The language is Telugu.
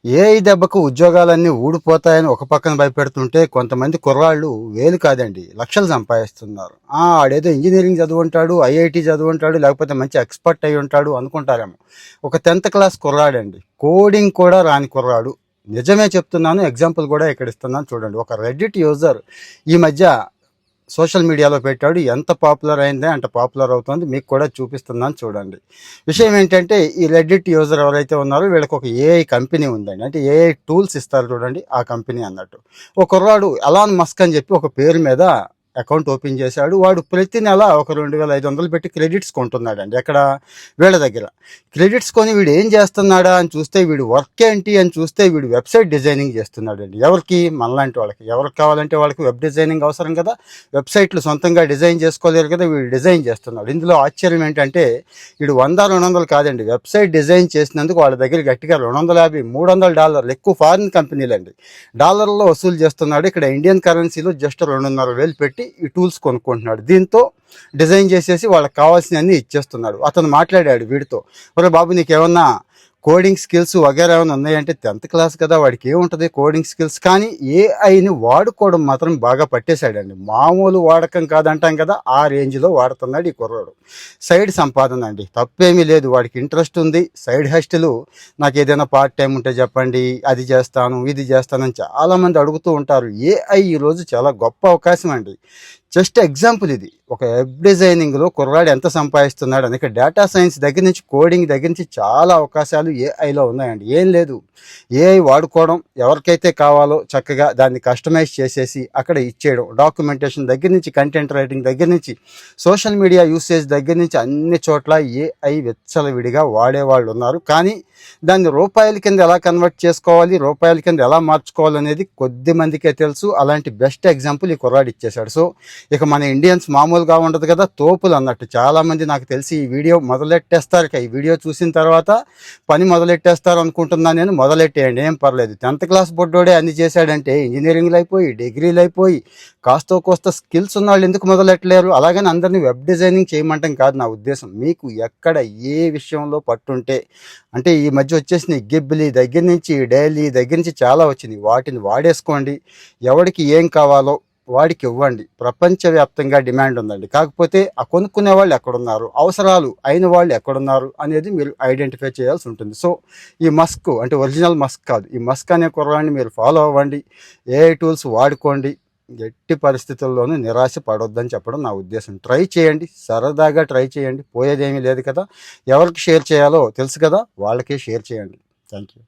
ఏఐ దెబ్బకు ఉద్యోగాలన్నీ ఊడిపోతాయని ఒక పక్కన భయపెడుతుంటే కొంతమంది కుర్రాళ్ళు వేలు కాదండి లక్షలు సంపాదిస్తున్నారు. ఆడేదో ఇంజనీరింగ్ చదువుంటాడు, ఐఐటి చదువుంటాడు, లేకపోతే మంచి ఎక్స్పర్ట్ అయి ఉంటాడు అనుకుంటారేమో. ఒక 10th క్లాస్ కుర్రాడండి, కోడింగ్ కూడా రాని కుర్రాడు. నిజమే చెప్తున్నాను, ఎగ్జాంపుల్ కూడా ఇక్కడ ఇస్తున్నాను చూడండి. ఒక రెడ్డిట్ యూజర్ ఈ మధ్య సోషల్ మీడియాలో పెట్టాడు. ఎంత పాపులర్ అయిందే అంత పాపులర్ అవుతుంది. మీకు కూడా చూపిస్తున్నాను చూడండి. విషయం ఏంటంటే, ఈ రెడ్డిట్ యూజర్ ఎవరైతే ఉన్నారో వీళ్ళకి ఒక ఏఐ కంపెనీ ఉందండి. అంటే ఏఐ టూల్స్ ఇస్తారు చూడండి, ఆ కంపెనీ అన్నట్టు. ఒక కుర్రాడు ఎలాన్ మస్క్ అని చెప్పి ఒక పేరు మీద అకౌంట్ ఓపెన్ చేశాడు. వాడు ప్రతి నెల ఒక 2500 పెట్టి క్రెడిట్స్ కొంటున్నాడండి. ఎక్కడ? వీళ్ళ దగ్గర. క్రెడిట్స్ కొని వీడు ఏం చేస్తున్నాడా అని చూస్తే, వీడు వర్క్ ఏంటి అని చూస్తే, వీడు వెబ్సైట్ డిజైనింగ్ చేస్తున్నాడండి. ఎవరికి? మనలాంటి వాళ్ళకి. ఎవరికి కావాలంటే వాళ్ళకి వెబ్ డిజైనింగ్ అవసరం కదా. వెబ్సైట్లు సొంతంగా డిజైన్ చేసుకోలేరు కదా, వీడు డిజైన్ చేస్తున్నాడు. ఇందులో ఆశ్చర్యం ఏంటంటే, వీడు 100-200 కాదండి, వెబ్సైట్ డిజైన్ చేసినందుకు వాళ్ళ దగ్గర గట్టిగా $250-300 ఎక్కువ ఫారిన్ కంపెనీలండి డాలర్లో వసూలు చేస్తున్నాడు. ఇక్కడ ఇండియన్ కరెన్సీలో జస్ట్ 2,500 పెట్టి ఈ టూల్స్ కొనుక్కుంటున్నాడు. దీంతో డిజైన్ చేసేసి వాళ్ళకి కావాల్సినవన్నీ ఇచ్చేస్తున్నాడు. అతను మాట్లాడాడు వీడితో, ఒరే బాబు నీకేమన్నా కోడింగ్ స్కిల్స్ వగేరా ఏమైనా ఉన్నాయంటే 10th క్లాస్ కదా, వాడికి ఏముంటుంది కోడింగ్ స్కిల్స్. కానీ ఏఐని వాడుకోవడం మాత్రం బాగా పట్టేశాడండి. మామూలు వాడకం కాదంటాం కదా, ఆ రేంజ్లో వాడుతున్నాడు ఈ కుర్రాడు. సైడ్ సంపాదన అండి, తప్పేమీ లేదు. వాడికి ఇంట్రెస్ట్ ఉంది. సైడ్ హస్టిల్, నాకు ఏదైనా పార్ట్ టైం ఉంటే చెప్పండి, అది చేస్తాను ఇది చేస్తానని చాలామంది అడుగుతూ ఉంటారు. ఏఐ ఈరోజు చాలా గొప్ప అవకాశం అండి. జస్ట్ ఎగ్జాంపుల్ ఇది. ఒక వెబ్ డిజైనింగ్లో కుర్రాడు ఎంత సంపాదిస్తున్నాడు అని. డేటా సైన్స్ దగ్గర నుంచి, కోడింగ్ దగ్గర నుంచి చాలా అవకాశాలు ఏఐలో ఉన్నాయండి. ఏం లేదు, ఏఐ వాడుకోవడం, ఎవరికైతే కావాలో చక్కగా దాన్ని కస్టమైజ్ చేసేసి అక్కడ ఇచ్చేయడం. డాక్యుమెంటేషన్ దగ్గర నుంచి, కంటెంట్ రైటింగ్ దగ్గర నుంచి, సోషల్ మీడియా యూసేజ్ దగ్గర నుంచి అన్ని చోట్ల ఏఐ విచ్చలవిడిగా వాడేవాళ్ళు ఉన్నారు. కానీ దాన్ని రూపాయల కింద ఎలా కన్వర్ట్ చేసుకోవాలి, రూపాయల కింద ఎలా మార్చుకోవాలనేది కొద్ది మందికే తెలుసు. అలాంటి బెస్ట్ ఎగ్జాంపుల్ ఈ కుర్రాడు ఇచ్చేశాడు. సో ఇక మన ఇండియన్స్ మామూలుగా ఉండదు కదా, తోపులు అన్నట్టు. చాలామంది నాకు తెలిసి ఈ వీడియో మొదలెట్టేస్తారు. ఈ వీడియో చూసిన తర్వాత పని మొదలెట్టేస్తారు అనుకుంటున్నాను నేను. మొదలెట్టేయండి, ఏం పర్లేదు. 10th క్లాస్ బొడ్డోడే అన్ని చేశాడంటే ఇంజనీరింగ్లు అయిపోయి, డిగ్రీలు అయిపోయి, కాస్తో కోస్త స్కిల్స్ ఉన్న వాళ్ళు ఎందుకు మొదలెట్టలేరు? అలాగని అందరినీ వెబ్ డిజైనింగ్ చేయమంటాం కాదు నా ఉద్దేశం. మీకు ఎక్కడ ఏ విషయంలో పట్టుంటే, అంటే ఈ మధ్య వచ్చేసిన గిబ్బిలీ దగ్గర నుంచి, డైలీ దగ్గర నుంచి చాలా వచ్చింది. వాటిని వాడేసుకోండి. ఎవరికి ఏం కావాలో వాడికి ఇవ్వండి. ప్రపంచవ్యాప్తంగా డిమాండ్ ఉందండి. కాకపోతే ఆ కొనుక్కునే వాళ్ళు ఎక్కడున్నారు, అవసరాలు అయిన వాళ్ళు ఎక్కడున్నారు అనేది మీరు ఐడెంటిఫై చేయాల్సి ఉంటుంది. సో ఈ మస్క్ అంటే ఒరిజినల్ మస్క్ కాదు, ఈ మస్క్ అనే కుర్రాన్ని మీరు ఫాలో అవ్వండి. ఏఐ టూల్స్ వాడుకోండి. ఎట్టి పరిస్థితుల్లోనూ నిరాశ పడొద్దని చెప్పడం నా ఉద్దేశం. ట్రై చేయండి, సరదాగా ట్రై చేయండి, పోయేదేమీ లేదు కదా. ఎవరికి షేర్ చేయాలో తెలుసు కదా, వాళ్ళకే షేర్ చేయండి. Thank you.